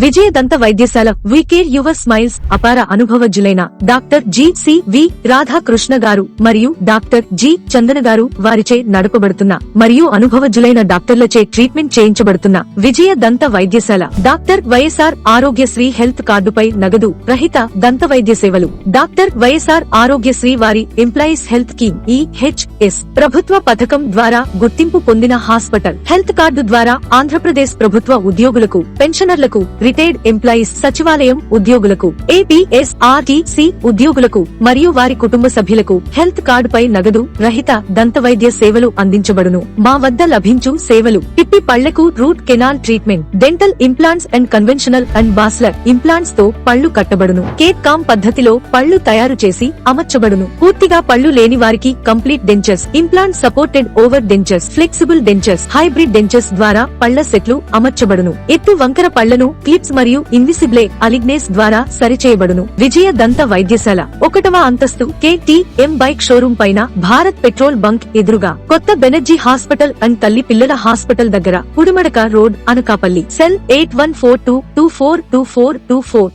విజయ దంత వైద్యశాల వి care your smiles అపార అనుభవజ్ఞులైన డాక్టర్ జి.సి.వి. రాధాకృష్ణ గారు మరియు డాక్టర్ జి. చందన గారు వారిచే నడపబడుతున్న మరియు అనుభవజ్ఞులైన డాక్టర్లచే ట్రీట్మెంట్ చేయించబడుతున్న విజయ దంత వైద్యశాల డాక్టర్ వైఎస్ఆర్ ఆరోగ్యశ్రీ హెల్త్ కార్డుపై నగదు రహిత దంత వైద్య సేవలు డాక్టర్ వైఎస్ఆర్ ఆరోగ్యశ్రీ వారి ఎంప్లాయీస్ హెల్త్ స్కీమ్ ఈహెచ్ఎస్ ప్రభుత్వ పథకం ద్వారా గుర్తింపు పొందిన హాస్పిటల్ హెల్త్ కార్డు ద్వారా ఆంధ్రప్రదేశ్ ప్రభుత్వ ఉద్యోగులకు పెన్షనర్లకు రిటైర్డ్ ఎంప్లాయీస్ సచివాలయం ఉద్యోగులకు ఏపీఎస్ఆర్టీసీ ఉద్యోగులకు మరియు వారి కుటుంబ సభ్యులకు హెల్త్ కార్డుపై నగదు రహిత దంత వైద్య సేవలు అందించబడును. మా వద్ద లభించు సేవలు పిప్పి పళ్లకు root canal treatment, dental implants and conventional and basal implants తో పళ్లు కట్టబడును. కేట్ కామ్ పద్ధతిలో పళ్లు తయారు చేసి అమర్చబడును. పూర్తిగా పళ్లు లేని వారికి complete dentures, implant supported over dentures, flexible dentures, hybrid dentures ద్వారా పళ్ల సెట్లు అమర్చబడును. ఎత్తు వంకర పళ్లను క్లిప్స్ మరియు ఇన్విసిబ్లే అలిగ్నేస్ ద్వారా సరిచేయబడును. విజయ దంత వైద్యశాల 1వ అంతస్తు KTM బైక్ షోరూం పైన భారత్ పెట్రోల్ బంక్ ఎదురుగా కొత్త బెనర్జీ హాస్పిటల్ అండ్ తల్లి పిల్లల హాస్పిటల్ దగ్గర పుడిమడక రోడ్ అనకాపల్లి. సెల్ 8142242424.